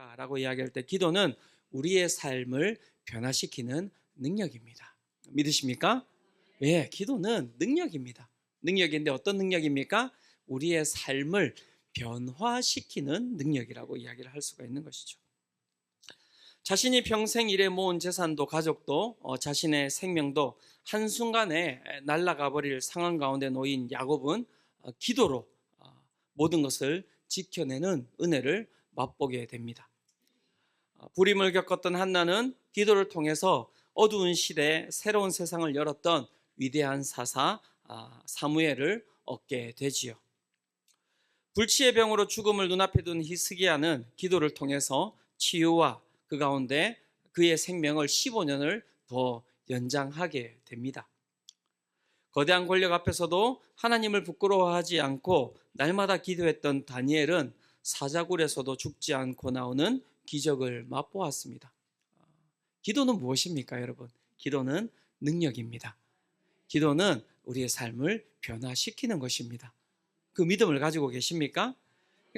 무엇인가라고 이야기할 때 기도는 우리의 삶을 변화시키는 능력입니다. 믿으십니까? 예, 기도는 능력입니다. 능력인데 어떤 능력입니까? 우리의 삶을 변화시키는 능력이라고 이야기를 할 수가 있는 것이죠. 자신이 평생 일해 모은 재산도 가족도 자신의 생명도 한순간에 날아가 버릴 상황 가운데 놓인 야곱은 기도로 모든 것을 지켜내는 은혜를 맛보게 됩니다. 불임을 겪었던 한나는 기도를 통해서 어두운 시대에 새로운 세상을 열었던 위대한 사사 사무엘을 얻게 되지요. 불치의 병으로 죽음을 눈앞에 둔 히스기야는 기도를 통해서 치유와 그 가운데 그의 생명을 15년을 더 연장하게 됩니다. 거대한 권력 앞에서도 하나님을 부끄러워하지 않고 날마다 기도했던 다니엘은 사자굴에서도 죽지 않고 나오는 기적을 맛보았습니다. 기도는 무엇입니까, 여러분? 기도는 능력입니다. 기도는 우리의 삶을 변화시키는 것입니다. 그 믿음을 가지고 계십니까?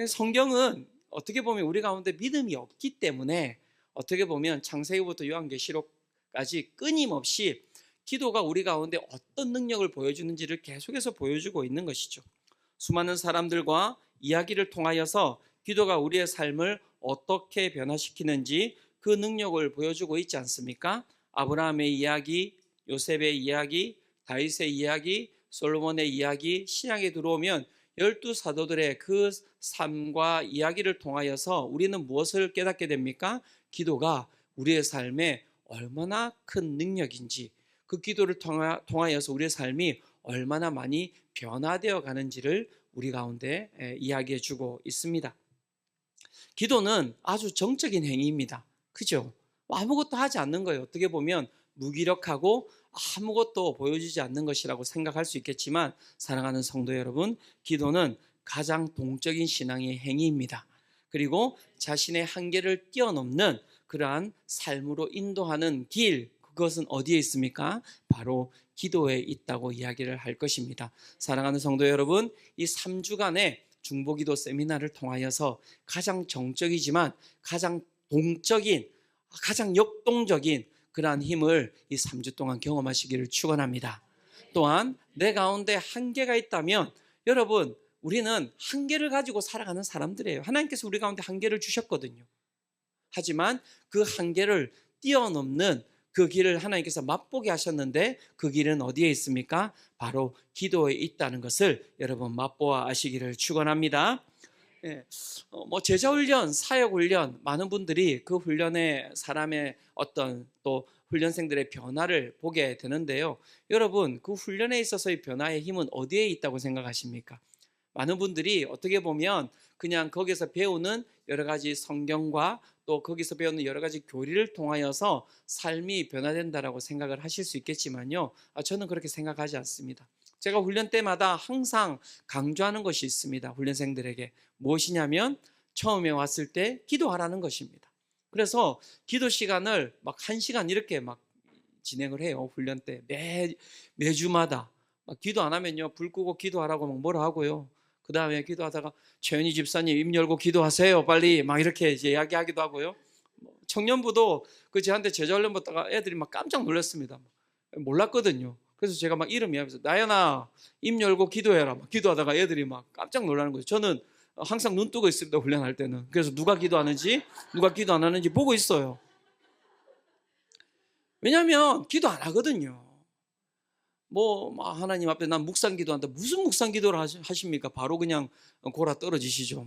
성경은 어떻게 보면 우리 가운데 믿음이 없기 때문에 어떻게 보면 창세기부터 요한계시록까지 끊임없이 기도가 우리 가운데 어떤 능력을 보여주는지를 계속해서 보여주고 있는 것이죠. 수많은 사람들과 이야기를 통하여서 기도가 우리의 삶을 어떻게 변화시키는지 그 능력을 보여주고 있지 않습니까? 아브라함의 이야기, 요셉의 이야기, 다윗의 이야기, 솔로몬의 이야기, 신약에 들어오면 12사도들의 그 삶과 이야기를 통하여서 우리는 무엇을 깨닫게 됩니까? 기도가 우리의 삶에 얼마나 큰 능력인지, 그 기도를 통하여서 우리의 삶이 얼마나 많이 변화되어 가는지를 우리 가운데 이야기해 주고 있습니다. 기도는 아주 정적인 행위입니다. 그죠? 아무것도 하지 않는 거예요. 어떻게 보면 무기력하고 아무것도 보여주지 않는 것이라고 생각할 수 있겠지만, 사랑하는 성도 여러분, 기도는 가장 동적인 신앙의 행위입니다. 그리고 자신의 한계를 뛰어넘는 그러한 삶으로 인도하는 길, 그것은 어디에 있습니까? 바로 기도에 있다고 이야기를 할 것입니다. 사랑하는 성도 여러분, 이 3주간의 중보기도 세미나를 통하여서 가장 정적이지만 가장 동적인, 가장 역동적인 그러한 힘을 이 3주 동안 경험하시기를 축원합니다. 또한 내 가운데 한계가 있다면, 여러분, 우리는 한계를 가지고 살아가는 사람들이에요. 하나님께서 우리 가운데 한계를 주셨거든요. 하지만 그 한계를 뛰어넘는 그 길을 하나님께서 맛보게 하셨는데, 그 길은 어디에 있습니까? 바로 기도에 있다는 것을 여러분 맛보아 아시기를 축원합니다. 예, 제자훈련, 사역훈련, 많은 분들이 그 훈련에 사람의 어떤 또 훈련생들의 변화를 보게 되는데요. 여러분, 그 훈련에 있어서의 변화의 힘은 어디에 있다고 생각하십니까? 많은 분들이 어떻게 보면 그냥 거기서 배우는 여러 가지 성경과 또 거기서 배우는 여러 가지 교리를 통하여서 삶이 변화된다라고 생각을 하실 수 있겠지만요, 저는 그렇게 생각하지 않습니다. 제가 훈련 때마다 항상 강조하는 것이 있습니다. 훈련생들에게 무엇이냐면, 처음에 왔을 때 기도하라는 것입니다. 그래서 기도 시간을 막 1시간 이렇게 막 진행을 해요. 훈련 때 매주마다 막 기도 안 하면요, 불 끄고 기도하라고 막 뭐라 하고요. 그 다음에 기도하다가 최은희 집사님 입 열고 기도하세요 빨리 막 이렇게 이제 이야기하기도 하고요. 청년부도 그 저한테 제자훈련 받다가 애들이 막 깜짝 놀랐습니다. 몰랐거든요. 그래서 제가 막 이름 이야기해서 나연아 입 열고 기도해라 막 기도하다가 애들이 막 깜짝 놀라는 거죠. 저는 항상 눈 뜨고 있습니다, 훈련할 때는. 그래서 누가 기도하는지 누가 기도 안 하는지 보고 있어요. 왜냐하면 기도 안 하거든요. 하나님 앞에 난 묵상 기도한다. 무슨 묵상 기도를 하십니까? 바로 그냥 골아 떨어지시죠.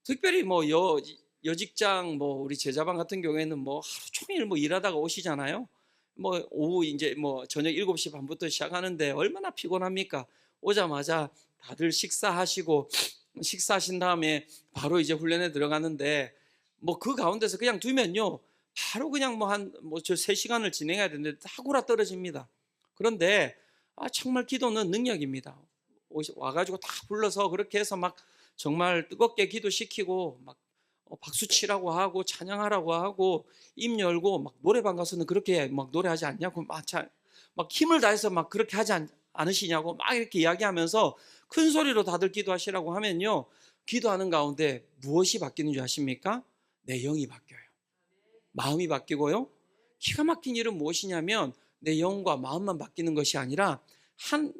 특별히 여직장 우리 제자반 같은 경우에는 하루 종일 일하다가 오시잖아요. 오후 이제 저녁 7시 반부터 시작하는데 얼마나 피곤합니까? 오자마자 다들 식사하신 다음에 바로 이제 훈련에 들어가는데 그 가운데서 그냥 두면요, 바로 그냥 저 3시간을 진행해야 되는데 다 골아 떨어집니다. 그런데 정말 기도는 능력입니다. 와가지고 다 불러서 그렇게 해서 막 정말 뜨겁게 기도시키고 막 박수 치라고 하고 찬양하라고 하고 입 열고 막 노래방 가서는 그렇게 막 노래하지 않냐고 막 힘을 다해서 막 그렇게 하지 않으시냐고 막 이렇게 이야기하면서 큰 소리로 다들 기도하시라고 하면요, 기도하는 가운데 무엇이 바뀌는 줄 아십니까? 내 영이 바뀌어요. 마음이 바뀌고요. 기가 막힌 일은 무엇이냐면 내 영과 마음만 바뀌는 것이 아니라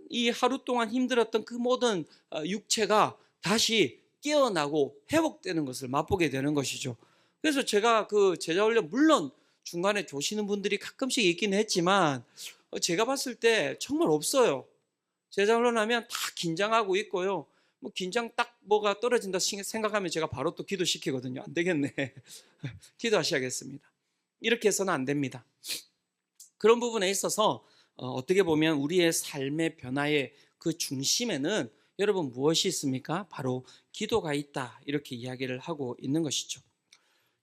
이 하루 동안 힘들었던 그 모든 육체가 다시 깨어나고 회복되는 것을 맛보게 되는 것이죠. 그래서 제가 그 제자훈련 물론 중간에 조시는 분들이 가끔씩 있긴 했지만 제가 봤을 때 정말 없어요. 제자훈련 하면 다 긴장하고 있고요. 뭐 긴장 딱 뭐가 떨어진다 생각하면 제가 바로 또 기도시키거든요. 안 되겠네. 기도하셔야겠습니다. 이렇게 해서는 안 됩니다. 그런 부분에 있어서 어떻게 보면 우리의 삶의 변화의 그 중심에는 여러분 무엇이 있습니까? 바로 기도가 있다. 이렇게 이야기를 하고 있는 것이죠.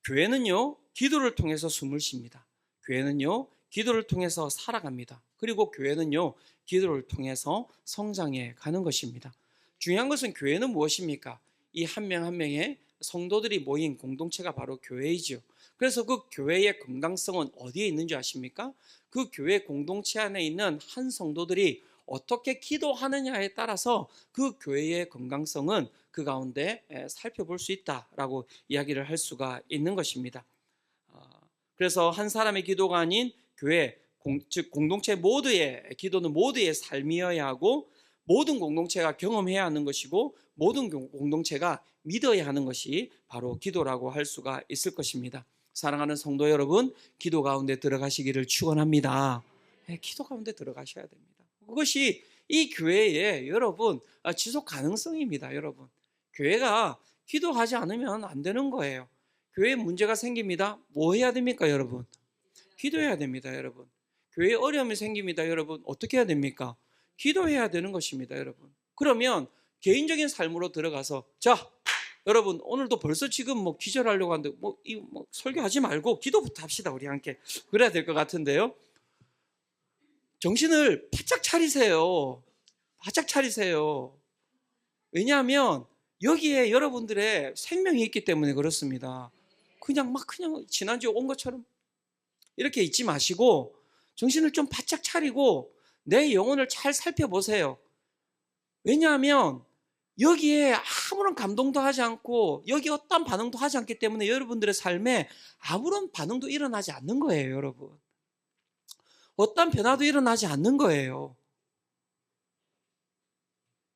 교회는요, 기도를 통해서 숨을 쉽니다. 교회는요, 기도를 통해서 살아갑니다. 그리고 교회는요, 기도를 통해서 성장해 가는 것입니다. 중요한 것은 교회는 무엇입니까? 이 한 명 한 명의 성도들이 모인 공동체가 바로 교회이죠. 그래서 그 교회의 건강성은 어디에 있는지 아십니까? 그 교회 공동체 안에 있는 한 성도들이 어떻게 기도하느냐에 따라서 그 교회의 건강성은 그 가운데 살펴볼 수 있다라고 이야기를 할 수가 있는 것입니다. 그래서 한 사람의 기도가 아닌 교회, 즉 공동체 모두의 기도는 모두의 삶이어야 하고 모든 공동체가 경험해야 하는 것이고 모든 공동체가 믿어야 하는 것이 바로 기도라고 할 수가 있을 것입니다. 사랑하는 성도 여러분, 기도 가운데 들어가시기를 축원합니다. 기도 가운데 들어가셔야 됩니다. 그것이 이 교회의 여러분 지속 가능성입니다. 여러분, 교회가 기도하지 않으면 안 되는 거예요. 교회에 문제가 생깁니다. 뭐 해야 됩니까, 여러분? 기도해야 됩니다, 여러분. 교회에 어려움이 생깁니다, 여러분. 어떻게 해야 됩니까? 기도해야 되는 것입니다, 여러분. 그러면 개인적인 삶으로 들어가서 자, 여러분 오늘도 벌써 지금 뭐 기절하려고 하는데 뭐 설교하지 말고 기도부터 합시다, 우리 함께. 그래야 될 것 같은데요. 정신을 바짝 차리세요. 바짝 차리세요. 왜냐하면 여기에 여러분들의 생명이 있기 때문에 그렇습니다. 그냥 지난주에 온 것처럼 이렇게 있지 마시고 정신을 좀 바짝 차리고 내 영혼을 잘 살펴보세요. 왜냐하면 여기에 아무런 감동도 하지 않고 여기 어떤 반응도 하지 않기 때문에 여러분들의 삶에 아무런 반응도 일어나지 않는 거예요, 여러분. 어떤 변화도 일어나지 않는 거예요.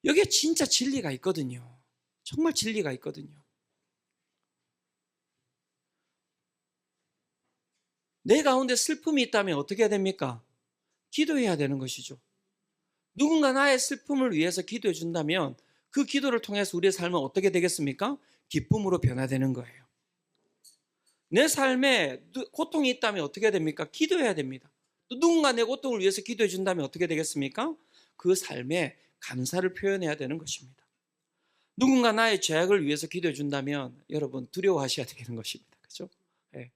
여기에 진짜 진리가 있거든요. 정말 진리가 있거든요. 내 가운데 슬픔이 있다면 어떻게 해야 됩니까? 기도해야 되는 것이죠. 누군가 나의 슬픔을 위해서 기도해 준다면 그 기도를 통해서 우리의 삶은 어떻게 되겠습니까? 기쁨으로 변화되는 거예요. 내 삶에 고통이 있다면 어떻게 해야 됩니까? 기도해야 됩니다. 또 누군가 내 고통을 위해서 기도해 준다면 어떻게 되겠습니까? 그 삶에 감사를 표현해야 되는 것입니다. 누군가 나의 죄악을 위해서 기도해 준다면 여러분 두려워하셔야 되는 것입니다. 그렇죠? 네.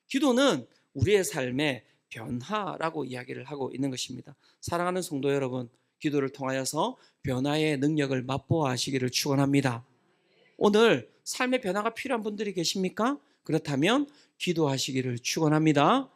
기도는 우리의 삶의 변화라고 이야기를 하고 있는 것입니다. 사랑하는 성도 여러분, 기도를 통하여서 변화의 능력을 맛보아하시기를 축원합니다. 오늘 삶의 변화가 필요한 분들이 계십니까? 그렇다면 기도하시기를 축원합니다.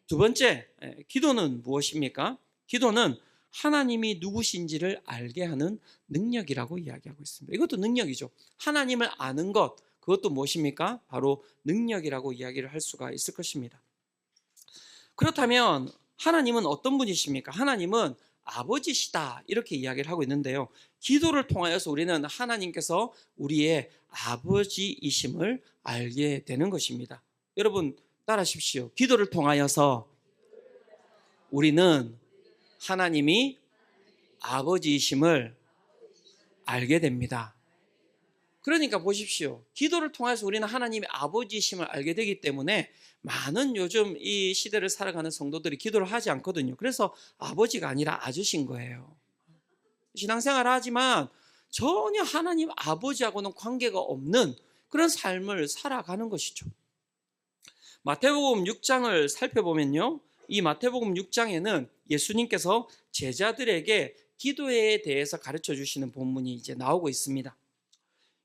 두 번째, 기도는 무엇입니까? 기도는 하나님이 누구신지를 알게 하는 능력이라고 이야기하고 있습니다. 이것도 능력이죠. 하나님을 아는 것, 그것도 무엇입니까? 바로 능력이라고 이야기를 할 수가 있을 것입니다. 그렇다면 하나님은 어떤 분이십니까? 하나님은 아버지시다, 이렇게 이야기를 하고 있는데요. 기도를 통하여서 우리는 하나님께서 우리의 아버지이심을 알게 되는 것입니다. 여러분 따라하십시오. 기도를 통하여서 우리는 하나님이 아버지이심을 알게 됩니다. 그러니까 보십시오. 기도를 통해서 우리는 하나님의 아버지이심을 알게 되기 때문에 많은 요즘 이 시대를 살아가는 성도들이 기도를 하지 않거든요. 그래서 아버지가 아니라 아저씨인 거예요. 신앙생활을 하지만 전혀 하나님 아버지하고는 관계가 없는 그런 삶을 살아가는 것이죠. 마태복음 6장을 살펴보면요, 이 마태복음 6장에는 예수님께서 제자들에게 기도에 대해서 가르쳐 주시는 본문이 이제 나오고 있습니다.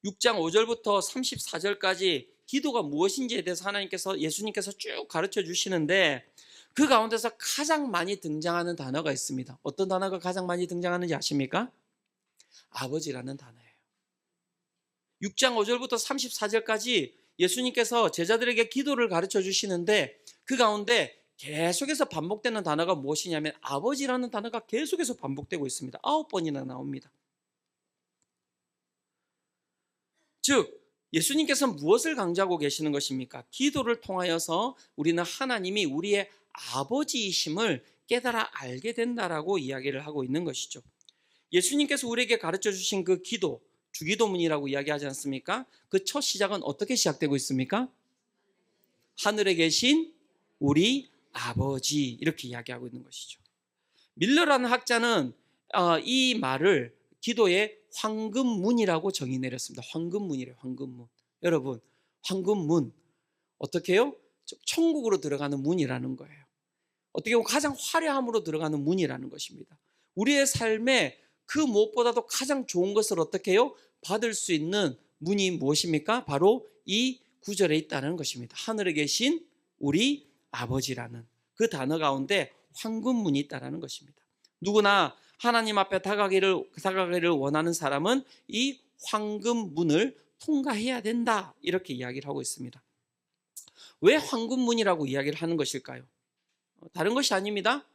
6장 5절부터 34절까지 기도가 무엇인지에 대해서 예수님께서 쭉 가르쳐 주시는데 그 가운데서 가장 많이 등장하는 단어가 있습니다. 어떤 단어가 가장 많이 등장하는지 아십니까? 아버지라는 단어예요. 6장 5절부터 34절까지 예수님께서 제자들에게 기도를 가르쳐 주시는데 그 가운데 계속해서 반복되는 단어가 무엇이냐면 아버지라는 단어가 계속해서 반복되고 있습니다. 9번이나 나옵니다. 즉 예수님께서 무엇을 강조하고 계시는 것입니까? 기도를 통하여서 우리는 하나님이 우리의 아버지이심을 깨달아 알게 된다라고 이야기를 하고 있는 것이죠. 예수님께서 우리에게 가르쳐 주신 그 기도, 주기도문이라고 이야기하지 않습니까? 그 첫 시작은 어떻게 시작되고 있습니까? 하늘에 계신 우리 아버지, 이렇게 이야기하고 있는 것이죠. 밀러라는 학자는 이 말을 기도의 황금문이라고 정의 내렸습니다. 황금문이래요. 황금문. 여러분, 황금문 어떻게 해요? 천국으로 들어가는 문이라는 거예요. 어떻게 보면 가장 화려함으로 들어가는 문이라는 것입니다. 우리의 삶에 그 무엇보다도 가장 좋은 것을 어떻게 해요? 받을 수 있는 문이 무엇입니까? 바로 이 구절에 있다는 것입니다. 하늘에 계신 우리 아버지라는 그 단어 가운데 황금문이 있다는 것입니다. 누구나 하나님 앞에 다가가기를 원하는 사람은 이 황금문을 통과해야 된다, 이렇게 이야기를 하고 있습니다. 왜 황금문이라고 이야기를 하는 것일까요? 다른 것이 아닙니다.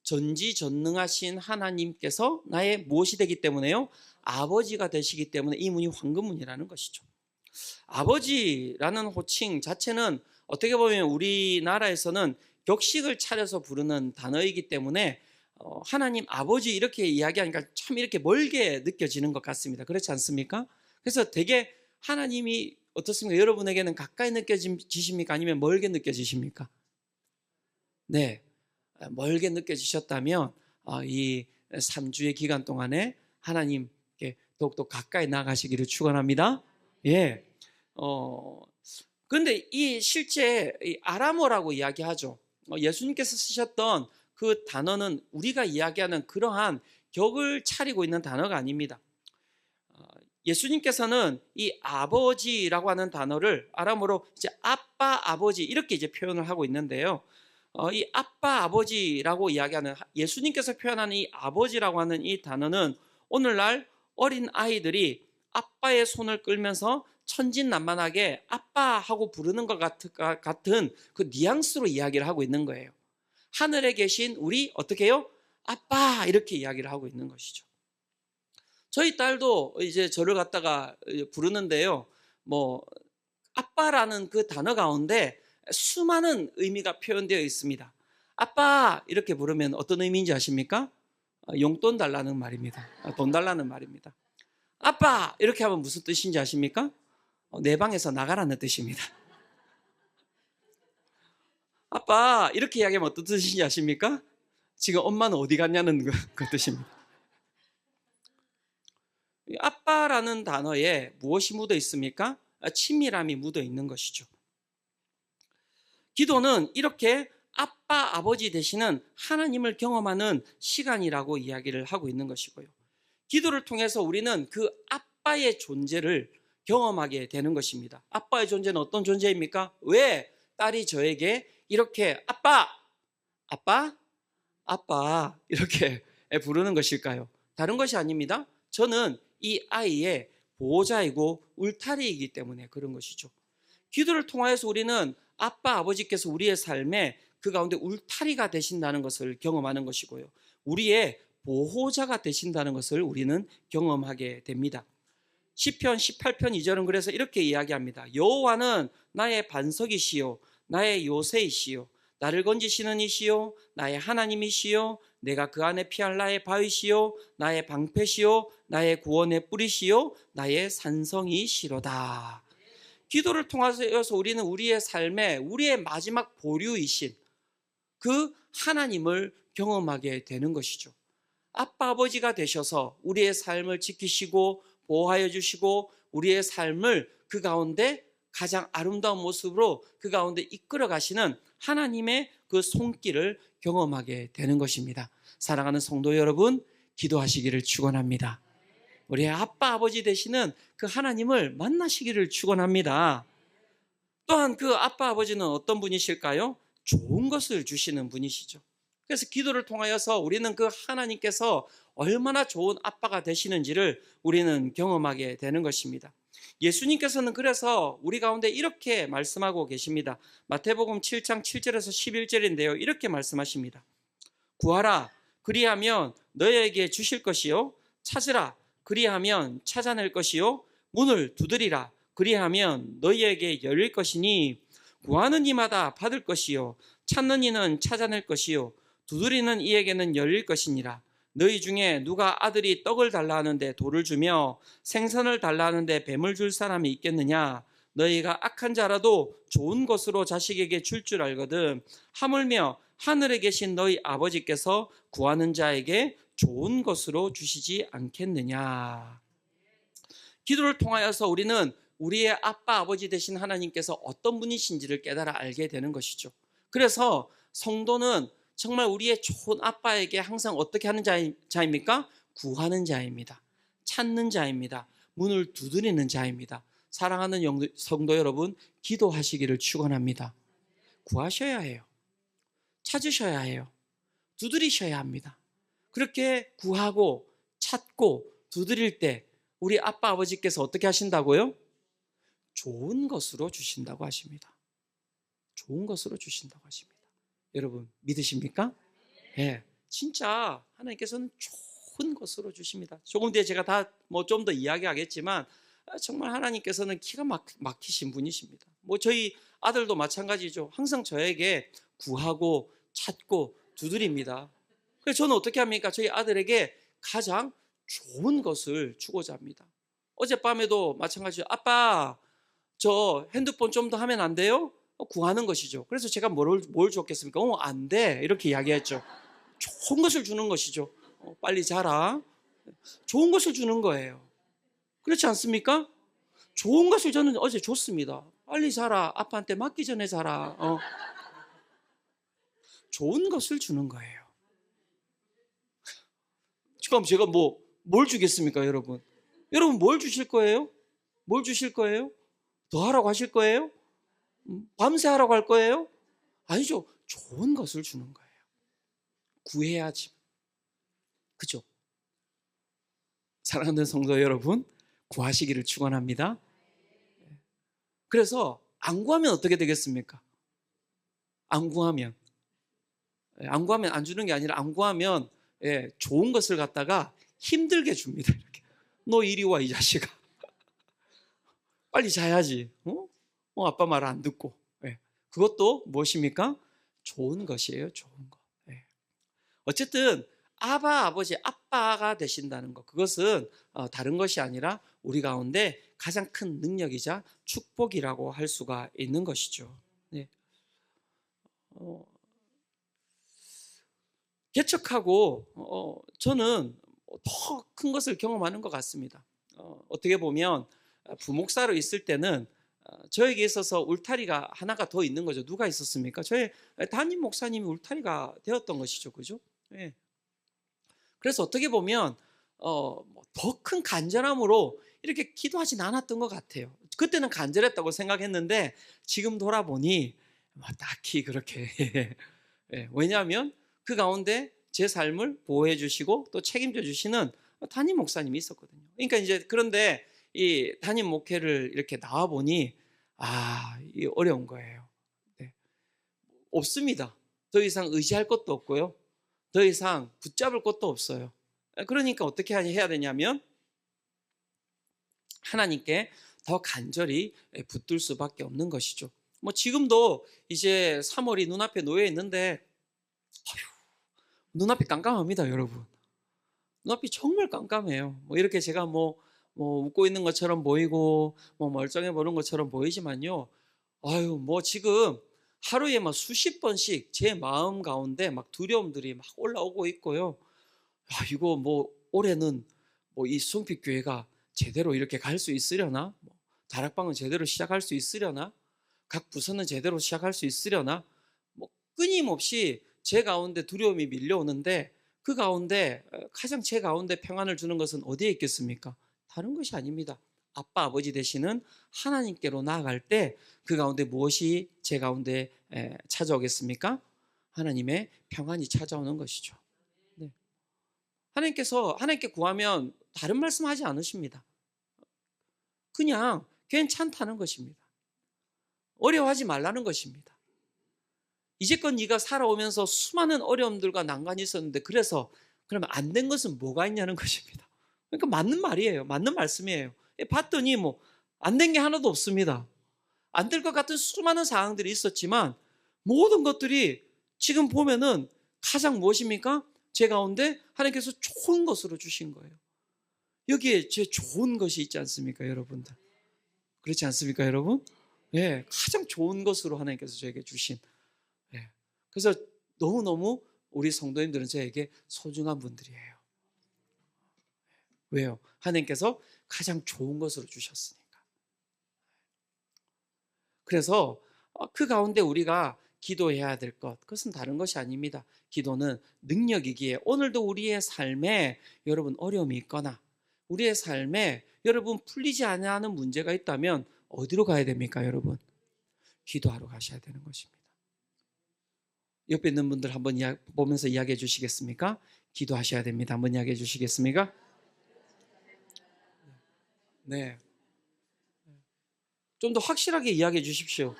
전지전능하신 하나님께서 나의 무엇이 되기 때문에요? 아버지가 되시기 때문에 이 문이 황금문이라는 것이죠. 아버지라는 호칭 자체는 어떻게 보면 우리나라에서는 격식을 차려서 부르는 단어이기 때문에 하나님 아버지 이렇게 이야기하니까 참 이렇게 멀게 느껴지는 것 같습니다. 그렇지 않습니까? 그래서 되게 하나님이 어떻습니까? 여러분에게는 가까이 느껴지십니까? 아니면 멀게 느껴지십니까? 네, 멀게 느껴지셨다면 이 3주의 기간 동안에 하나님께 더욱더 가까이 나가시기를 축원합니다. 예. 그런데 이 실제 아람어라고 이야기하죠. 예수님께서 쓰셨던 그 단어는 우리가 이야기하는 그러한 격을 차리고 있는 단어가 아닙니다. 예수님께서는 이 아버지라고 하는 단어를 아람어로 이제 아빠, 아버지 이렇게 이제 표현을 하고 있는데요. 이 아빠, 아버지라고 이야기하는 예수님께서 표현하는 이 아버지라고 하는 이 단어는 오늘날 어린 아이들이 아빠의 손을 끌면서 천진난만하게 아빠하고 부르는 것 같은 그 뉘앙스로 이야기를 하고 있는 거예요. 하늘에 계신 우리 어떻게 해요? 아빠, 이렇게 이야기를 하고 있는 것이죠. 저희 딸도 이제 저를 갖다가 부르는데요. 아빠라는 그 단어 가운데 수많은 의미가 표현되어 있습니다. 아빠 이렇게 부르면 어떤 의미인지 아십니까? 용돈 달라는 말입니다. 돈 달라는 말입니다. 아빠 이렇게 하면 무슨 뜻인지 아십니까? 내 방에서 나가라는 뜻입니다. 아빠 이렇게 이야기하면 어떤 뜻인지 아십니까? 지금 엄마는 어디 갔냐는 그 뜻입니다. 아빠라는 단어에 무엇이 묻어 있습니까? 친밀함이 묻어 있는 것이죠. 기도는 이렇게 아빠, 아버지 되시는 하나님을 경험하는 시간이라고 이야기를 하고 있는 것이고요. 기도를 통해서 우리는 그 아빠의 존재를 경험하게 되는 것입니다. 아빠의 존재는 어떤 존재입니까? 왜 딸이 저에게 이렇게 아빠, 아빠, 아빠 이렇게 부르는 것일까요? 다른 것이 아닙니다. 저는 이 아이의 보호자이고 울타리이기 때문에 그런 것이죠. 기도를 통하여서 우리는 아빠, 아버지께서 우리의 삶에 그 가운데 울타리가 되신다는 것을 경험하는 것이고요. 우리의 보호자가 되신다는 것을 우리는 경험하게 됩니다. 시편 18편 2절은 그래서 이렇게 이야기합니다. 여호와는 나의 반석이시요 나의 요새이시요 나를 건지시는 이시요 나의 하나님이시요 내가 그 안에 피할 나의 바위시요 나의 방패시요 나의 구원의 뿌리시요 나의 산성이시로다. 기도를 통해서 우리는 우리의 삶에 우리의 마지막 보류이신 그 하나님을 경험하게 되는 것이죠. 아빠 아버지가 되셔서 우리의 삶을 지키시고 보호하여 주시고 우리의 삶을 그 가운데 가장 아름다운 모습으로 그 가운데 이끌어 가시는 하나님의 그 손길을 경험하게 되는 것입니다. 사랑하는 성도 여러분, 기도하시기를 축원합니다. 우리의 아빠 아버지 되시는 그 하나님을 만나시기를 축원합니다. 또한 그 아빠 아버지는 어떤 분이실까요? 좋은 것을 주시는 분이시죠. 그래서 기도를 통하여서 우리는 그 하나님께서 얼마나 좋은 아빠가 되시는지를 우리는 경험하게 되는 것입니다. 예수님께서는 그래서 우리 가운데 이렇게 말씀하고 계십니다. 마태복음 7장 7절에서 11절인데요. 이렇게 말씀하십니다. 구하라, 그리하면 너희에게 주실 것이요. 찾으라, 그리하면 찾아낼 것이요. 문을 두드리라, 그리하면 너희에게 열릴 것이니 구하는 이마다 받을 것이요. 찾는 이는 찾아낼 것이요. 두드리는 이에게는 열릴 것이니라. 너희 중에 누가 아들이 떡을 달라 하는데 돌을 주며 생선을 달라 하는데 뱀을 줄 사람이 있겠느냐? 너희가 악한 자라도 좋은 것으로 자식에게 줄 줄 알거든. 하물며 하늘에 계신 너희 아버지께서 구하는 자에게 좋은 것으로 주시지 않겠느냐? 기도를 통하여서 우리는 우리의 아빠 아버지 되신 하나님께서 어떤 분이신지를 깨달아 알게 되는 것이죠. 그래서 성도는 정말 우리의 좋은 아빠에게 항상 어떻게 하는 자입니까? 구하는 자입니다. 찾는 자입니다. 문을 두드리는 자입니다. 사랑하는 성도 여러분, 기도하시기를 축원합니다. 구하셔야 해요. 찾으셔야 해요. 두드리셔야 합니다. 그렇게 구하고 찾고 두드릴 때 우리 아빠 아버지께서 어떻게 하신다고요? 좋은 것으로 주신다고 하십니다. 좋은 것으로 주신다고 하십니다. 여러분 믿으십니까? 예, 진짜 하나님께서는 좋은 것으로 주십니다. 조금 뒤에 제가 다 좀 더 이야기하겠지만 정말 하나님께서는 기가 막히신 분이십니다. 저희 아들도 마찬가지죠. 항상 저에게 구하고 찾고 두드립니다. 그래서 저는 어떻게 합니까? 저희 아들에게 가장 좋은 것을 주고자 합니다. 어젯밤에도 마찬가지죠. 아빠, 저 핸드폰 좀 더 하면 안 돼요? 구하는 것이죠. 그래서 제가 뭘 줬겠습니까? 안 돼. 이렇게 이야기했죠. 좋은 것을 주는 것이죠. 빨리 자라. 좋은 것을 주는 거예요. 그렇지 않습니까? 좋은 것을 저는 어제 줬습니다. 빨리 자라. 아빠한테 맞기 전에 자라. 좋은 것을 주는 거예요. 지금 제가 뭘 주겠습니까, 여러분? 여러분 뭘 주실 거예요? 뭘 주실 거예요? 더 하라고 하실 거예요? 밤새 하라고 할 거예요? 아니죠. 좋은 것을 주는 거예요. 구해야지. 그죠? 사랑하는 성도 여러분, 구하시기를 축원합니다. 그래서 안 구하면 어떻게 되겠습니까? 안 구하면 안 주는 게 아니라 안 구하면 좋은 것을 갖다가 힘들게 줍니다. 이렇게. 너 이리 와, 이 자식아. 빨리 자야지. 아빠 말 안 듣고. 그것도 무엇입니까? 좋은 것이에요. 좋은 것. 어쨌든 아버지, 아빠가 되신다는 것, 그것은 다른 것이 아니라 우리 가운데 가장 큰 능력이자 축복이라고 할 수가 있는 것이죠. 개척하고 저는 더 큰 것을 경험하는 것 같습니다. 어떻게 보면 부목사로 있을 때는 저에게 있어서 울타리가 하나가 더 있는 거죠. 누가 있었습니까? 저의 담임 목사님이 울타리가 되었던 것이죠. 그죠? 예. 그래서 어떻게 보면 더 큰 간절함으로 이렇게 기도하진 않았던 것 같아요. 그때는 간절했다고 생각했는데 지금 돌아보니 딱히 그렇게 왜냐하면 그 가운데 제 삶을 보호해 주시고 또 책임져 주시는 담임 목사님이 있었거든요. 그러니까 이제 그런데 이 담임 목회를 이렇게 나와 보니 이 어려운 거예요. 없습니다. 더 이상 의지할 것도 없고요. 더 이상 붙잡을 것도 없어요. 그러니까 어떻게 해야 되냐면 하나님께 더 간절히 붙들 수밖에 없는 것이죠. 지금도 이제 3월이 눈앞에 놓여 있는데 눈앞이 깜깜합니다, 여러분. 눈앞이 정말 깜깜해요. 이렇게 제가 웃고 있는 것처럼 보이고 멀쩡해 보는 것처럼 보이지만요. 지금 하루에 수십 번씩 제 마음 가운데 두려움들이 올라오고 있고요. 이거 올해는 이 수성빛 교회가 제대로 이렇게 갈 수 있으려나? 다락방은 제대로 시작할 수 있으려나? 각 부서는 제대로 시작할 수 있으려나? 끊임없이 제 가운데 두려움이 밀려오는데 그 가운데 가장 제 가운데 평안을 주는 것은 어디에 있겠습니까? 다른 것이 아닙니다. 아빠 아버지 되시는 하나님께로 나아갈 때 그 가운데 무엇이 제 가운데 찾아오겠습니까? 하나님의 평안이 찾아오는 것이죠. 네. 하나님께 구하면 다른 말씀하지 않으십니다. 그냥 괜찮다는 것입니다. 어려워하지 말라는 것입니다. 이제껏 네가 살아오면서 수많은 어려움들과 난관이 있었는데 그러면 안 된 것은 뭐가 있냐는 것입니다. 그러니까 맞는 말이에요. 맞는 말씀이에요. 봤더니 안 된 게 하나도 없습니다. 안 될 것 같은 수많은 상황들이 있었지만 모든 것들이 지금 보면은 가장 무엇입니까? 제 가운데 하나님께서 좋은 것으로 주신 거예요. 여기에 제 좋은 것이 있지 않습니까, 여러분들? 그렇지 않습니까, 여러분? 예, 가장 좋은 것으로 하나님께서 저에게 주신. 예. 그래서 너무너무 우리 성도님들은 저에게 소중한 분들이에요. 왜요? 하나님께서 가장 좋은 것으로 주셨으니까. 그래서 그 가운데 우리가 기도해야 될 것, 그것은 다른 것이 아닙니다. 기도는 능력이기에 오늘도 우리의 삶에 여러분 어려움이 있거나 우리의 삶에 여러분 풀리지 않는 문제가 있다면 어디로 가야 됩니까, 여러분? 기도하러 가셔야 되는 것입니다. 옆에 있는 분들 한번 보면서 이야기해 주시겠습니까? 기도하셔야 됩니다. 한번 이야기해 주시겠습니까? 네. 좀 더 확실하게 이야기해 주십시오.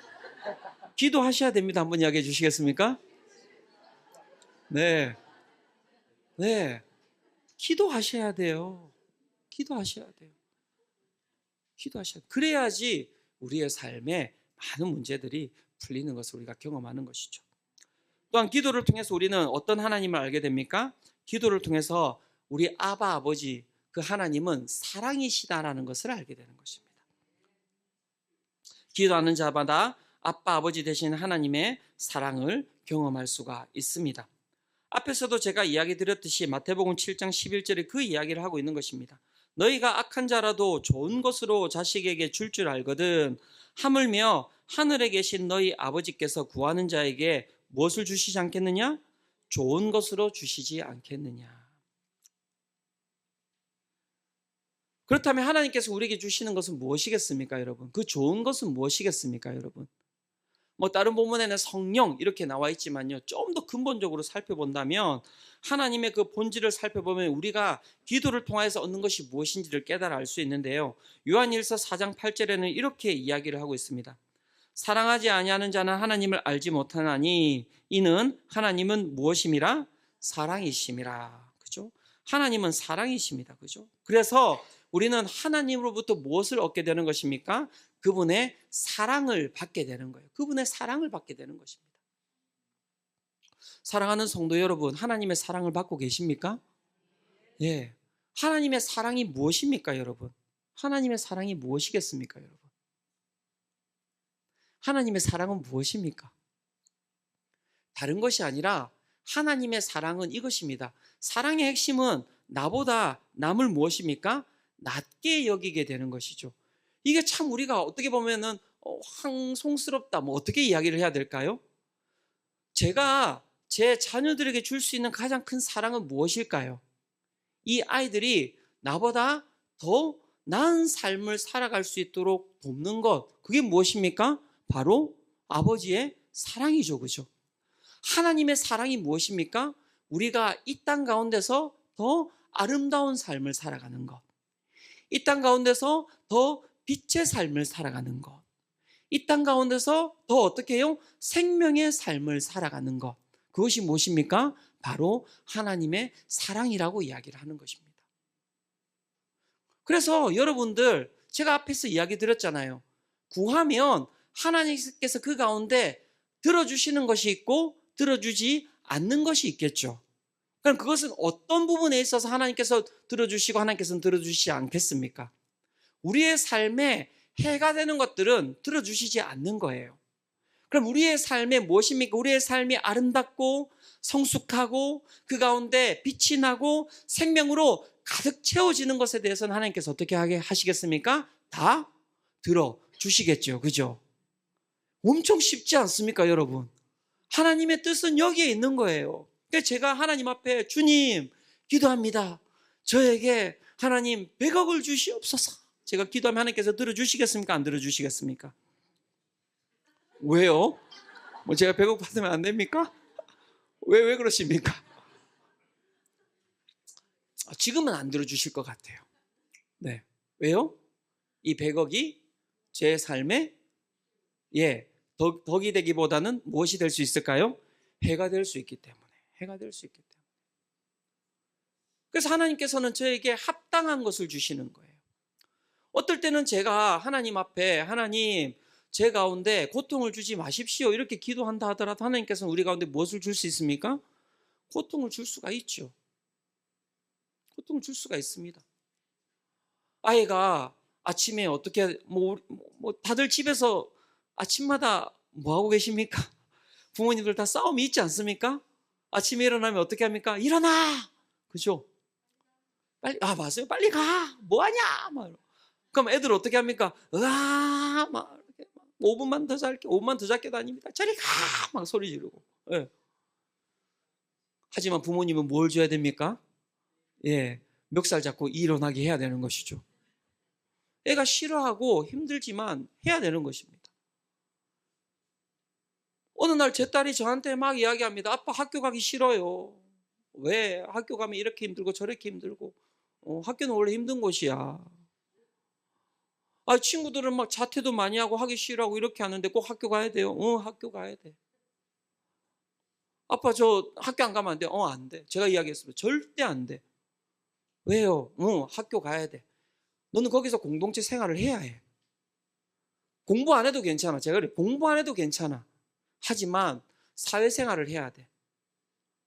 기도하셔야 됩니다. 한번 이야기해 주시겠습니까? 네. 네. 기도하셔야 돼요. 기도하셔야 돼요. 기도하셔야 돼요. 그래야지 우리의 삶에 많은 문제들이 풀리는 것을 우리가 경험하는 것이죠. 또한 기도를 통해서 우리는 어떤 하나님을 알게 됩니까? 기도를 통해서 우리 아버지, 그 하나님은 사랑이시다라는 것을 알게 되는 것입니다. 기도하는 자마다 아버지 되신 하나님의 사랑을 경험할 수가 있습니다. 앞에서도 제가 이야기 드렸듯이 마태복음 7장 11절에 그 이야기를 하고 있는 것입니다. 너희가 악한 자라도 좋은 것으로 자식에게 줄 알거든 하물며 하늘에 계신 너희 아버지께서 구하는 자에게 무엇을 주시지 않겠느냐? 좋은 것으로 주시지 않겠느냐. 그렇다면 하나님께서 우리에게 주시는 것은 무엇이겠습니까, 여러분? 그 좋은 것은 무엇이겠습니까, 여러분? 다른 본문에는 성령 이렇게 나와 있지만요, 좀 더 근본적으로 살펴본다면 하나님의 그 본질을 살펴보면 우리가 기도를 통해서 얻는 것이 무엇인지를 깨달아 알 수 있는데요, 요한일서 4장 8절에는 이렇게 이야기를 하고 있습니다. 사랑하지 아니하는 자는 하나님을 알지 못하나니 이는 하나님은 무엇임이라? 사랑이심이라. 그죠? 하나님은 사랑이십니다. 그죠? 그래서 우리는 하나님으로부터 무엇을 얻게 되는 것입니까? 그분의 사랑을 받게 되는 거예요. 그분의 사랑을 받게 되는 것입니다. 사랑하는 성도 여러분, 하나님의 사랑을 받고 계십니까? 예. 하나님의 사랑이 무엇입니까, 여러분? 하나님의 사랑이 무엇이겠습니까, 여러분? 하나님의 사랑은 무엇입니까? 다른 것이 아니라 하나님의 사랑은 이것입니다. 사랑의 핵심은 나보다 남을 무엇입니까? 낮게 여기게 되는 것이죠. 이게 참 우리가 어떻게 보면은 황송스럽다, 어떻게 이야기를 해야 될까요? 제가 제 자녀들에게 줄 수 있는 가장 큰 사랑은 무엇일까요? 이 아이들이 나보다 더 나은 삶을 살아갈 수 있도록 돕는 것, 그게 무엇입니까? 바로 아버지의 사랑이죠. 그죠? 하나님의 사랑이 무엇입니까? 우리가 이 땅 가운데서 더 아름다운 삶을 살아가는 것, 이 땅 가운데서 더 빛의 삶을 살아가는 것, 이 땅 가운데서 더 어떻게 해요? 생명의 삶을 살아가는 것, 그것이 무엇입니까? 바로 하나님의 사랑이라고 이야기를 하는 것입니다. 그래서 여러분들, 제가 앞에서 이야기 드렸잖아요. 구하면 하나님께서 그 가운데 들어주시는 것이 있고 들어주지 않는 것이 있겠죠. 그럼 그것은 어떤 부분에 있어서 하나님께서 들어주시고 하나님께서는 들어주시지 않겠습니까? 우리의 삶에 해가 되는 것들은 들어주시지 않는 거예요. 그럼 우리의 삶에 무엇입니까? 우리의 삶이 아름답고 성숙하고 그 가운데 빛이 나고 생명으로 가득 채워지는 것에 대해서는 하나님께서 어떻게 하게 하시겠습니까? 다 들어주시겠죠. 그죠? 엄청 쉽지 않습니까, 여러분? 하나님의 뜻은 여기에 있는 거예요. 그러니까 제가 하나님 앞에 주님 기도합니다. 저에게 하나님 100억을 주시옵소서. 제가 기도하면 하나님께서 들어주시겠습니까? 안 들어주시겠습니까? 왜요? 제가 100억 받으면 안 됩니까? 왜 그러십니까? 지금은 안 들어주실 것 같아요. 네. 왜요? 이 100억이 제 삶에 덕이 되기보다는 무엇이 될 수 있을까요? 해가 될 수 있기 때문에. 해가 될 수 있기 때문에. 그래서 하나님께서는 저에게 합당한 것을 주시는 거예요. 어떨 때는 제가 하나님 앞에 하나님 제 가운데 고통을 주지 마십시오 이렇게 기도한다 하더라도 하나님께서는 우리 가운데 무엇을 줄 수 있습니까? 고통을 줄 수가 있죠. 고통을 줄 수가 있습니다. 아이가 아침에 어떻게 다들 집에서 아침마다 뭐 하고 계십니까? 부모님들 다 싸움이 있지 않습니까? 아침에 일어나면 어떻게 합니까? 일어나! 그죠? 빨리, 맞아요. 빨리 가! 뭐 하냐! 막. 그럼 애들 어떻게 합니까? 으아! 막, 이렇게 5분만 더 잘게, 5분만 더 잘게 다닙니다. 저리 가! 막 소리 지르고. 예. 하지만 부모님은 뭘 줘야 됩니까? 멱살 잡고 일어나게 해야 되는 것이죠. 애가 싫어하고 힘들지만 해야 되는 것입니다. 어느 날 제 딸이 저한테 막 이야기합니다. 아빠 학교 가기 싫어요. 왜? 학교 가면 이렇게 힘들고 저렇게 힘들고. 학교는 원래 힘든 곳이야. 친구들은 막 자퇴도 많이 하고 하기 싫어하고 이렇게 하는데 꼭 학교 가야 돼요. 학교 가야 돼. 아빠 저 학교 안 가면 안 돼. 안 돼. 제가 이야기했습니다. 절대 안 돼. 왜요? 학교 가야 돼. 너는 거기서 공동체 생활을 해야 해. 공부 안 해도 괜찮아. 제가 그래. 공부 안 해도 괜찮아. 하지만 사회생활을 해야 돼.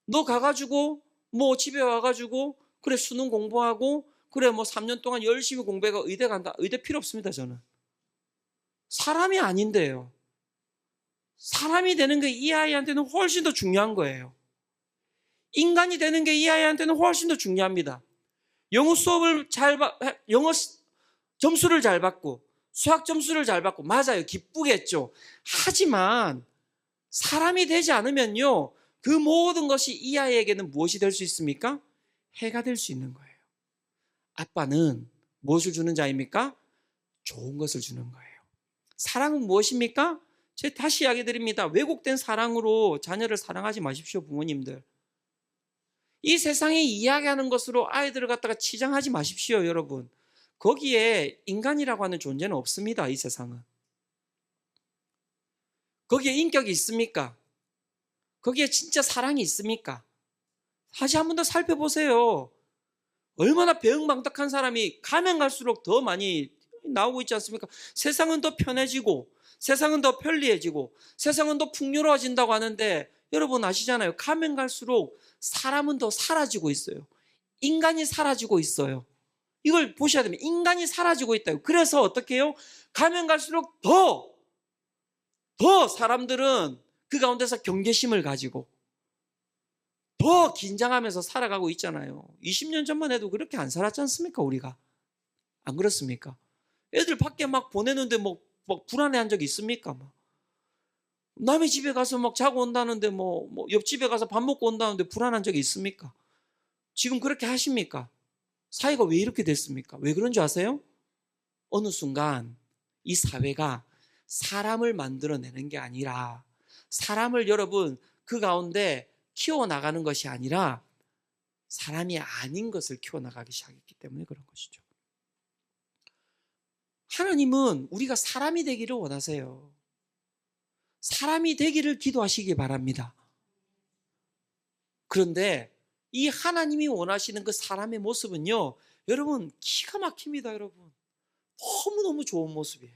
너 가가지고 뭐 집에 와가지고 그래 수능 공부하고 그래 뭐 3년 동안 열심히 공부해가 의대 간다. 의대 필요 없습니다. 저는. 사람이 아닌데요. 사람이 되는 게 이 아이한테는 훨씬 더 중요한 거예요. 인간이 되는 게 이 아이한테는 훨씬 더 중요합니다. 영어 수업을 영어 점수를 잘 받고 수학 점수를 잘 받고 맞아요. 기쁘겠죠. 하지만 사람이 되지 않으면요. 그 모든 것이 이 아이에게는 무엇이 될 수 있습니까? 해가 될 수 있는 거예요. 아빠는 무엇을 주는 자입니까? 좋은 것을 주는 거예요. 사랑은 무엇입니까? 제가 다시 이야기 드립니다. 왜곡된 사랑으로 자녀를 사랑하지 마십시오, 부모님들. 이 세상이 이야기하는 것으로 아이들을 갖다가 치장하지 마십시오, 여러분. 거기에 인간이라고 하는 존재는 없습니다, 이 세상은. 거기에 인격이 있습니까? 거기에 진짜 사랑이 있습니까? 다시 한 번 더 살펴보세요. 얼마나 배은망덕한 사람이 가면 갈수록 더 많이 나오고 있지 않습니까? 세상은 더 편해지고 세상은 더 편리해지고 세상은 더 풍요로워진다고 하는데 여러분 아시잖아요. 가면 갈수록 사람은 더 사라지고 있어요. 인간이 사라지고 있어요. 이걸 보셔야 됩니다. 인간이 사라지고 있다고. 그래서 어떻게 해요? 가면 갈수록 더 사람들은 그 가운데서 경계심을 가지고 더 긴장하면서 살아가고 있잖아요. 20년 전만 해도 그렇게 안 살았지 않습니까, 우리가? 안 그렇습니까? 애들 밖에 막 보내는데 막 불안해한 적이 있습니까? 남의 집에 가서 막 자고 온다는데 옆집에 가서 밥 먹고 온다는데 불안한 적이 있습니까? 지금 그렇게 하십니까? 사회가 왜 이렇게 됐습니까? 왜 그런 줄 아세요? 어느 순간 이 사회가 사람을 만들어내는 게 아니라 사람을 여러분 그 가운데 키워나가는 것이 아니라 사람이 아닌 것을 키워나가기 시작했기 때문에 그런 것이죠. 하나님은 우리가 사람이 되기를 원하세요. 사람이 되기를 기도하시기 바랍니다. 그런데 이 하나님이 원하시는 그 사람의 모습은요, 여러분 기가 막힙니다. 여러분 너무너무 좋은 모습이에요.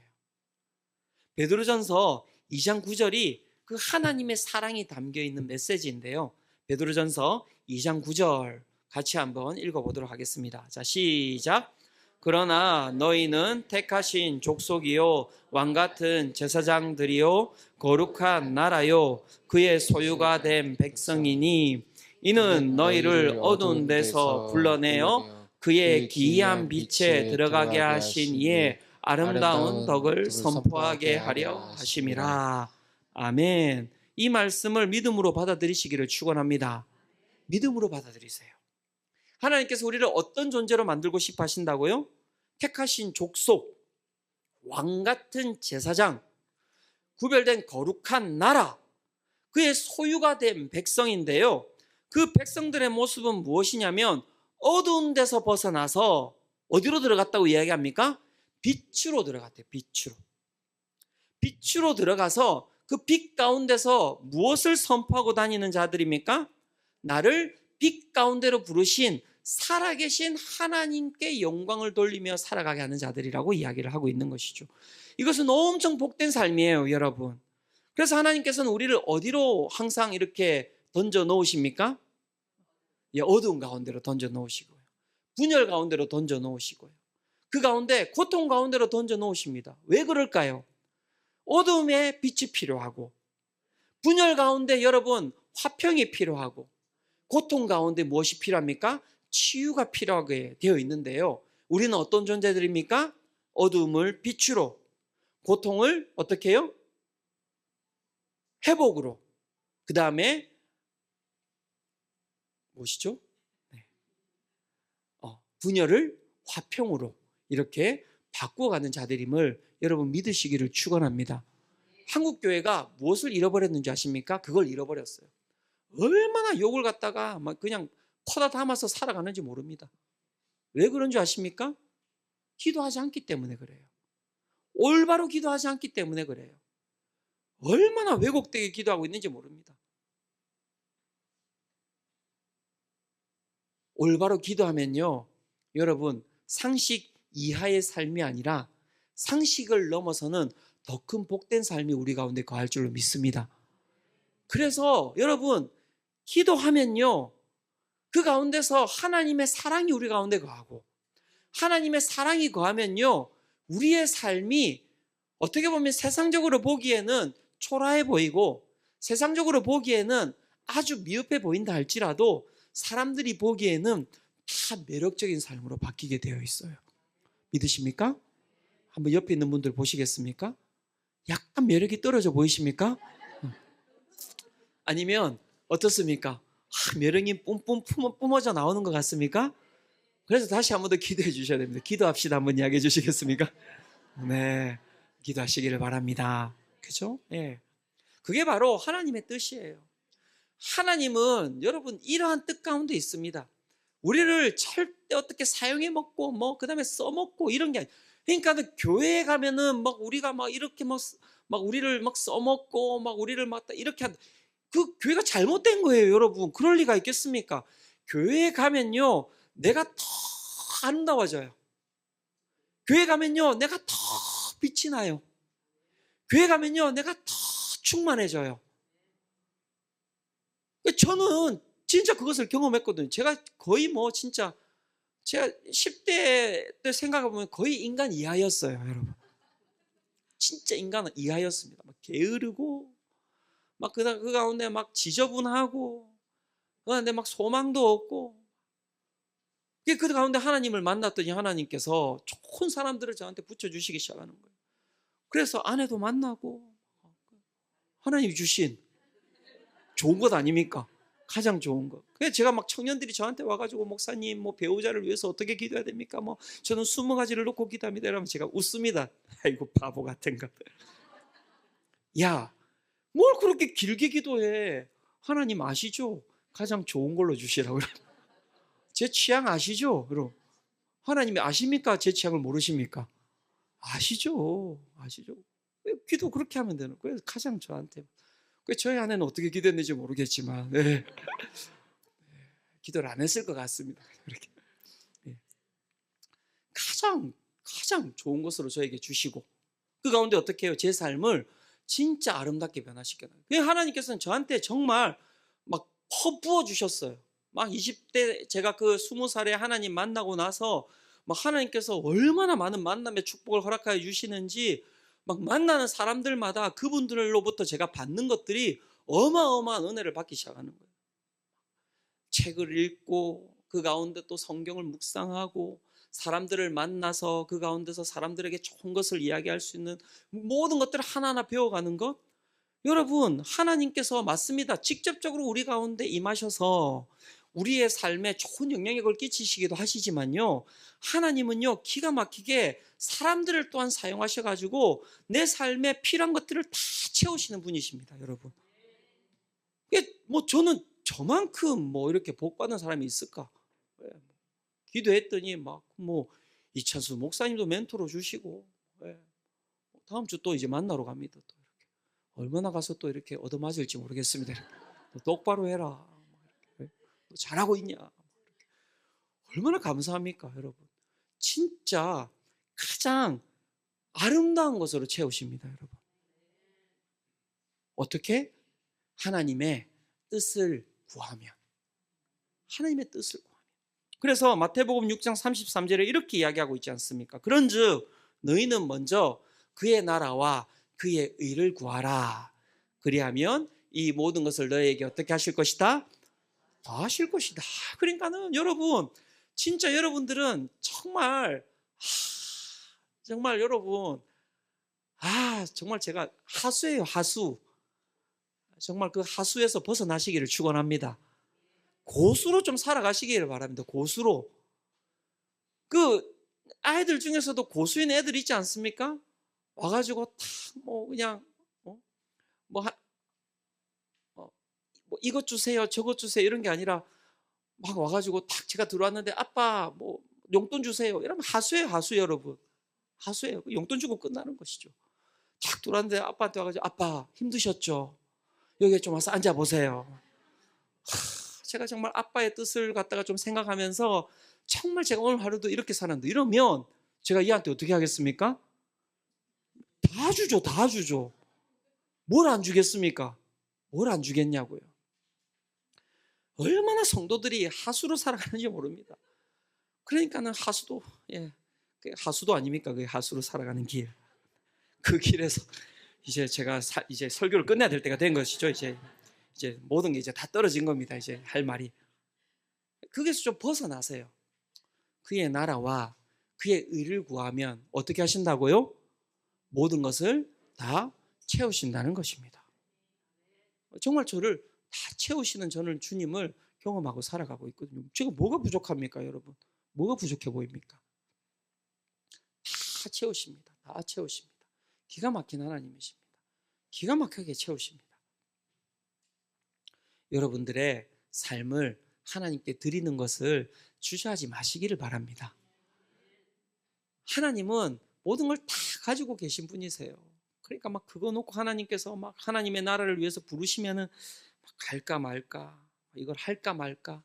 베드로전서 2장 9절이 그 하나님의 사랑이 담겨있는 메시지인데요. 베드로전서 2장 9절 같이 한번 읽어보도록 하겠습니다. 자, 시작. 그러나 너희는 택하신 족속이요 왕같은 제사장들이요 거룩한 나라요 그의 소유가 된 백성이니 이는 너희를 어두운 데서 불러내어 그의 기이한 빛에 들어가게 하신 이의 아름다운 덕을 선포하게 하려 하심이라. 아멘. 이 말씀을 믿음으로 받아들이시기를 축원합니다. 믿음으로 받아들이세요. 하나님께서 우리를 어떤 존재로 만들고 싶어 하신다고요? 택하신 족속, 왕같은 제사장, 구별된 거룩한 나라, 그의 소유가 된 백성인데요. 그 백성들의 모습은 무엇이냐면 어두운 데서 벗어나서 어디로 들어갔다고 이야기합니까? 빛으로 들어갔대요. 빛으로. 빛으로 들어가서 그 빛 가운데서 무엇을 선포하고 다니는 자들입니까? 나를 빛 가운데로 부르신 살아계신 하나님께 영광을 돌리며 살아가게 하는 자들이라고 이야기를 하고 있는 것이죠. 이것은 엄청 복된 삶이에요, 여러분. 그래서 하나님께서는 우리를 어디로 항상 이렇게 던져 놓으십니까? 예, 어두운 가운데로 던져 놓으시고요. 분열 가운데로 던져 놓으시고요. 그 가운데 고통 가운데로 던져 놓으십니다. 왜 그럴까요? 어둠에 빛이 필요하고, 분열 가운데 여러분 화평이 필요하고, 고통 가운데 무엇이 필요합니까? 치유가 필요하게 되어 있는데요. 우리는 어떤 존재들입니까? 어둠을 빛으로, 고통을 어떻게 해요? 회복으로, 그 다음에 무엇이죠? 네. 분열을 화평으로 이렇게 바꾸어가는 자들임을 여러분 믿으시기를 축원합니다. 한국교회가 무엇을 잃어버렸는지 아십니까? 그걸 잃어버렸어요. 얼마나 욕을 갖다가 막 그냥 퍼다 담아서 살아가는지 모릅니다. 왜 그런 줄 아십니까? 기도하지 않기 때문에 그래요. 올바로 기도하지 않기 때문에 그래요. 얼마나 왜곡되게 기도하고 있는지 모릅니다. 올바로 기도하면요, 여러분 상식 이하의 삶이 아니라 상식을 넘어서는 더 큰 복된 삶이 우리 가운데 거할 줄로 믿습니다. 그래서 여러분 기도하면요, 그 가운데서 하나님의 사랑이 우리 가운데 거하고, 하나님의 사랑이 거하면요, 우리의 삶이 어떻게 보면 세상적으로 보기에는 초라해 보이고, 세상적으로 보기에는 아주 미흡해 보인다 할지라도 사람들이 보기에는 다 매력적인 삶으로 바뀌게 되어 있어요. 믿으십니까? 한번 옆에 있는 분들 보시겠습니까? 약간 매력이 떨어져 보이십니까? 아니면 어떻습니까? 매력이 뿜뿜 뿜어져 나오는 것 같습니까? 그래서 다시 한 번 더 기도해 주셔야 됩니다. 기도합시다. 한번 이야기해 주시겠습니까? 네, 기도하시기를 바랍니다. 그죠? 예. 그게 바로 하나님의 뜻이에요. 하나님은 여러분 이러한 뜻 가운데 있습니다. 우리를 절대 어떻게 사용해 먹고 뭐 그다음에 써먹고 이런 게 아니에요. 그러니까 교회에 가면은 막 우리가 막 이렇게 막 우리를 막 써먹고 막 우리를 막 이렇게 그 교회가 잘못된 거예요, 여러분. 그럴 리가 있겠습니까? 교회에 가면요, 내가 더 아름다워져요. 교회 가면요, 내가 더 빛이 나요. 교회 가면요, 내가 더 충만해져요. 저는 진짜 그것을 경험했거든요. 제가 거의 뭐 진짜 제가 10대 때 생각해보면 거의 인간 이하였어요, 여러분. 진짜 인간은 이하였습니다. 막 게으르고, 막 그 가운데 막 지저분하고, 그런데 막 소망도 없고. 그 가운데 하나님을 만났더니 하나님께서 좋은 사람들을 저한테 붙여주시기 시작하는 거예요. 그래서 아내도 만나고, 하나님이 주신 좋은 것 아닙니까? 가장 좋은 것. 그래서 제가 막 청년들이 저한테 와가지고 목사님 뭐 배우자를 위해서 어떻게 기도해야 됩니까? 뭐 저는 20가지를 놓고 기도합니다. 이러면 제가 웃습니다. 아이고 바보 같은 것. 야, 뭘 그렇게 길게 기도해? 하나님 아시죠? 가장 좋은 걸로 주시라고. 제 취향 아시죠? 그럼 하나님이 아십니까? 제 취향을 모르십니까? 아시죠? 아시죠? 기도 그렇게 하면 되는 거예요. 가장 저한테. 저희 아내는 어떻게 기도했는지 모르겠지만, 네. 기도를 안 했을 것 같습니다. 그렇게. 네. 가장 좋은 것으로 저에게 주시고, 그 가운데 어떻게 해요? 제 삶을 진짜 아름답게 변화시켜요. 하나님께서는 저한테 정말 막 퍼부어 주셨어요. 막 20대 제가 그 20살에 하나님 만나고 나서 막 하나님께서 얼마나 많은 만남의 축복을 허락하여 주시는지, 막 만나는 사람들마다 그분들로부터 제가 받는 것들이 어마어마한 은혜를 받기 시작하는 거예요. 책을 읽고 그 가운데 또 성경을 묵상하고 사람들을 만나서 그 가운데서 사람들에게 좋은 것을 이야기할 수 있는 모든 것들을 하나하나 배워가는 것. 여러분, 하나님께서 맞습니다. 직접적으로 우리 가운데 임하셔서 우리의 삶에 좋은 영향력을 끼치시기도 하시지만요, 하나님은요 기가 막히게 사람들을 또한 사용하셔가지고 내 삶에 필요한 것들을 다 채우시는 분이십니다, 여러분. 뭐 저는 저만큼 뭐 이렇게 복 받는 사람이 있을까? 기도했더니 막 뭐 이찬수 목사님도 멘토로 주시고, 예. 다음 주 또 이제 만나러 갑니다. 또 이렇게 얼마나 가서 또 이렇게 얻어맞을지 모르겠습니다. 이렇게. 너 똑바로 해라. 이렇게. 너 잘하고 있냐? 이렇게. 얼마나 감사합니까, 여러분? 진짜 가장 아름다운 것으로 채우십니다, 여러분. 어떻게? 하나님의 뜻을 구하면. 하나님의 뜻을 구하면. 그래서 마태복음 6장 33절에 이렇게 이야기하고 있지 않습니까? 그런즉 너희는 먼저 그의 나라와 그의 의를 구하라. 그리하면 이 모든 것을 너희에게 어떻게 하실 것이다? 다 하실 것이다. 그러니까는 여러분, 진짜 여러분들은 정말 정말 여러분, 정말 제가 하수예요, 하수. 정말 그 하수에서 벗어나시기를 축원합니다. 고수로 좀 살아가시기를 바랍니다. 고수로. 그 아이들 중에서도 고수인 애들 있지 않습니까? 와가지고 탁 뭐 그냥 뭐 이것 주세요, 저것 주세요 이런 게 아니라 막 와가지고 탁 제가 들어왔는데 아빠 뭐 용돈 주세요 이러면 하수예요, 하수 여러분. 하수예요. 용돈 주고 끝나는 것이죠. 탁 들어왔는데 아빠한테 와가지고 아빠 힘드셨죠? 여기에 좀 와서 앉아보세요. 제가 정말 아빠의 뜻을 갖다가 좀 생각하면서 정말 제가 오늘 하루도 이렇게 사는데 이러면 제가 얘한테 어떻게 하겠습니까? 다 주죠, 다 주죠. 뭘 안 주겠습니까? 뭘 안 주겠냐고요. 얼마나 성도들이 하수로 살아가는지 모릅니다. 그러니까는 하수도, 하수도 아닙니까? 그 하수로 살아가는 길. 그 길에서 이제 제가 이제 설교를 끝내야 될 때가 된 것이죠. 이제 모든 게 이제 다 떨어진 겁니다. 이제 할 말이. 거기서 좀 벗어나세요. 그의 나라와 그의 의를 구하면 어떻게 하신다고요? 모든 것을 다 채우신다는 것입니다. 정말 저를 다 채우시는 저는 주님을 경험하고 살아가고 있거든요. 제가 뭐가 부족합니까, 여러분? 뭐가 부족해 보입니까? 다 채우십니다. 다 채우십니다. 기가 막힌 하나님이십니다. 기가 막히게 채우십니다. 여러분들의 삶을 하나님께 드리는 것을 주저하지 마시기를 바랍니다. 하나님은 모든 걸 다 가지고 계신 분이세요. 그러니까 막 그거 놓고 하나님께서 막 하나님의 나라를 위해서 부르시면은 막 갈까 말까, 이걸 할까 말까.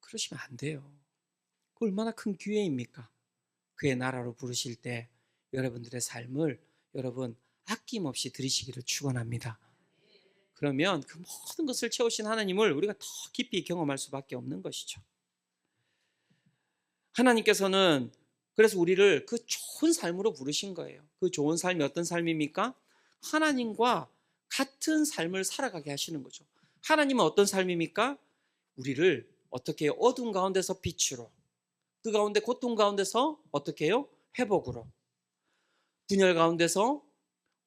그러시면 안 돼요. 그 얼마나 큰 기회입니까? 그의 나라로 부르실 때 여러분들의 삶을 여러분 아낌없이 드리시기를 축원합니다. 그러면 그 모든 것을 채우신 하나님을 우리가 더 깊이 경험할 수밖에 없는 것이죠. 하나님께서는 그래서 우리를 그 좋은 삶으로 부르신 거예요. 그 좋은 삶이 어떤 삶입니까? 하나님과 같은 삶을 살아가게 하시는 거죠. 하나님은 어떤 삶입니까? 우리를 어떻게 해요? 어둠 가운데서 빛으로, 그 가운데 고통 가운데서 어떻게 해요? 회복으로, 분열 가운데서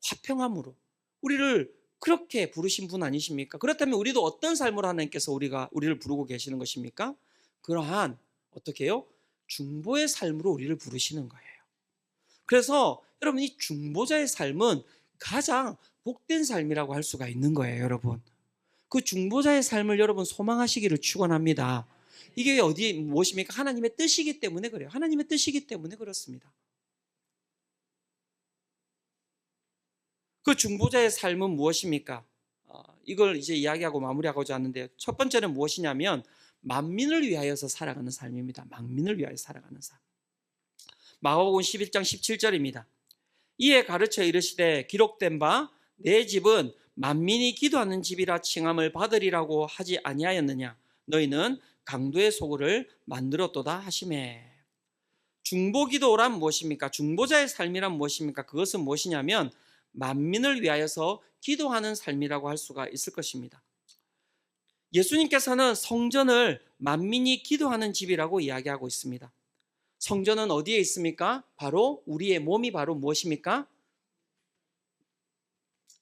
화평함으로 우리를 그렇게 부르신 분 아니십니까? 그렇다면 우리도 어떤 삶으로 하나님께서 우리를 부르고 계시는 것입니까? 그러한 어떻게 해요? 중보의 삶으로 우리를 부르시는 거예요. 그래서 여러분, 이 중보자의 삶은 가장 복된 삶이라고 할 수가 있는 거예요, 여러분. 그 중보자의 삶을 여러분 소망하시기를 축원합니다. 이게 무엇입니까? 하나님의 뜻이기 때문에 그래요. 하나님의 뜻이기 때문에 그렇습니다. 그 중보자의 삶은 무엇입니까? 이걸 이제 이야기하고 마무리하고자 하는데요. 첫 번째는 무엇이냐면 만민을 위하여서 살아가는 삶입니다. 만민을 위하여 살아가는 삶. 마가복음 11장 17절입니다. 이에 가르쳐 이르시되 기록된 바 내 집은 만민이 기도하는 집이라 칭함을 받으리라고 하지 아니하였느냐. 너희는 강도의 소굴을 만들었도다 하시매. 중보기도란 무엇입니까? 중보자의 삶이란 무엇입니까? 그것은 무엇이냐면 만민을 위하여서 기도하는 삶이라고 할 수가 있을 것입니다. 예수님께서는 성전을 만민이 기도하는 집이라고 이야기하고 있습니다. 성전은 어디에 있습니까? 바로 우리의 몸이 바로 무엇입니까?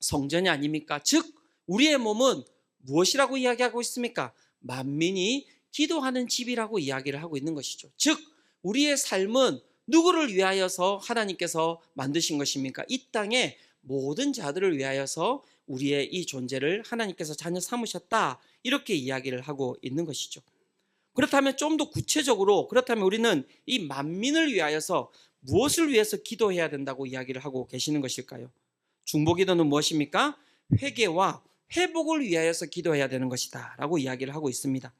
성전이 아닙니까? 즉 우리의 몸은 무엇이라고 이야기하고 있습니까? 만민이 기도하는 집이라고 이야기를 하고 있는 것이죠. 즉 우리의 삶은 누구를 위하여서 하나님께서 만드신 것입니까? 이 땅의 모든 자들을 위하여서 우리의 이 존재를 하나님께서 자녀 삼으셨다, 이렇게 이야기를 하고 있는 것이죠. 그렇다면 좀 더 구체적으로, 그렇다면 우리는 이 만민을 위하여서 무엇을 위해서 기도해야 된다고 이야기를 하고 계시는 것일까요? 중보기도는 무엇입니까? 회개와 회복을 위하여서 기도해야 되는 것이다 라고 이야기를 하고 있습니다.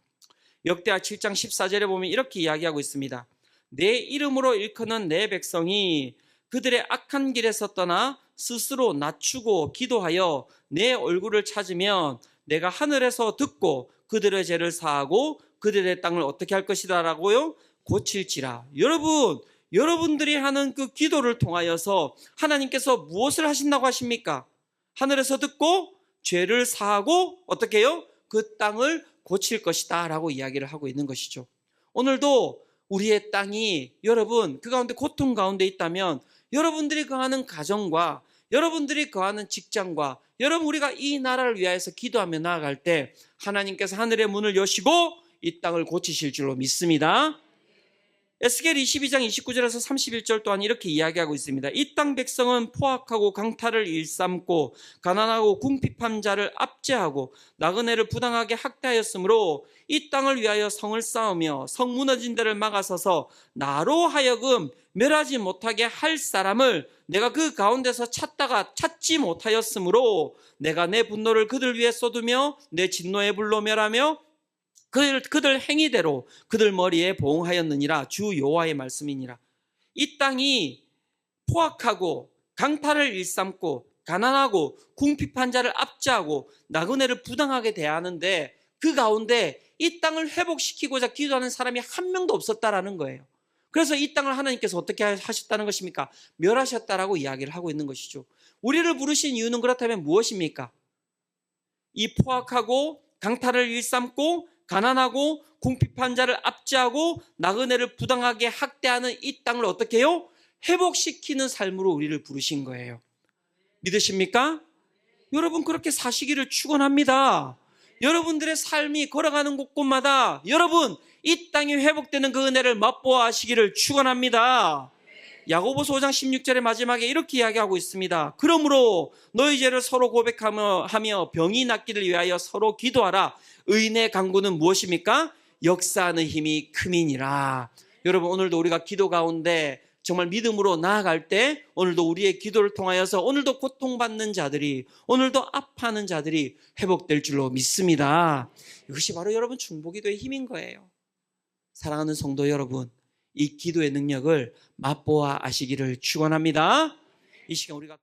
역대하 7장 14절에 보면 이렇게 이야기하고 있습니다. 내 이름으로 일컫는 내 백성이 그들의 악한 길에서 떠나 스스로 낮추고 기도하여 내 얼굴을 찾으면 내가 하늘에서 듣고 그들의 죄를 사하고 그들의 땅을 어떻게 할 것이다 라고요? 고칠지라. 여러분들이 하는 그 기도를 통하여서 하나님께서 무엇을 하신다고 하십니까? 하늘에서 듣고 죄를 사하고 어떻게 해요? 그 땅을 고칠 것이다 라고 이야기를 하고 있는 것이죠. 오늘도 우리의 땅이 여러분 그 가운데 고통 가운데 있다면 여러분들이 거하는 가정과 여러분들이 거하는 직장과 여러분 우리가 이 나라를 위하여서 기도하며 나아갈 때 하나님께서 하늘의 문을 여시고 이 땅을 고치실 줄로 믿습니다. 에스겔 22장 29절에서 31절 또한 이렇게 이야기하고 있습니다. 이 땅 백성은 포악하고 강탈을 일삼고 가난하고 궁핍한 자를 압제하고 나그네를 부당하게 학대하였으므로 이 땅을 위하여 성을 쌓으며 성 무너진 데를 막아서서 나로 하여금 멸하지 못하게 할 사람을 내가 그 가운데서 찾다가 찾지 못하였으므로 내가 내 분노를 그들 위에 쏟으며 내 진노의 불로 멸하며 그들 행위대로 그들 머리에 보응하였느니라. 주 여호와의 말씀이니라. 이 땅이 포악하고 강탈을 일삼고 가난하고 궁핍한 자를 압제하고 나그네를 부당하게 대하는데 그 가운데 이 땅을 회복시키고자 기도하는 사람이 한 명도 없었다라는 거예요. 그래서 이 땅을 하나님께서 어떻게 하셨다는 것입니까? 멸하셨다라고 이야기를 하고 있는 것이죠. 우리를 부르신 이유는 그렇다면 무엇입니까? 이 포악하고 강탈을 일삼고 가난하고 궁핍한 자를 압제하고 나그네를 부당하게 학대하는 이 땅을 어떻게 해요? 회복시키는 삶으로 우리를 부르신 거예요. 믿으십니까? 여러분 그렇게 사시기를 축원합니다. 여러분들의 삶이 걸어가는 곳곳마다 여러분 이 땅이 회복되는 그 은혜를 맛보아 하시기를 축원합니다. 야고보서 5장 16절의 마지막에 이렇게 이야기하고 있습니다. 그러므로 너희 죄를 서로 고백하며 병이 낫기를 위하여 서로 기도하라. 의인의 강구는 무엇입니까? 역사하는 힘이 큼이니라. 여러분 오늘도 우리가 기도 가운데 정말 믿음으로 나아갈 때 오늘도 우리의 기도를 통하여서 오늘도 고통받는 자들이 오늘도 아파하는 자들이 회복될 줄로 믿습니다. 이것이 바로 여러분 중보기도의 힘인 거예요. 사랑하는 성도 여러분, 이 기도의 능력을 맛보아 아시기를 축원합니다. 이 시간 우리가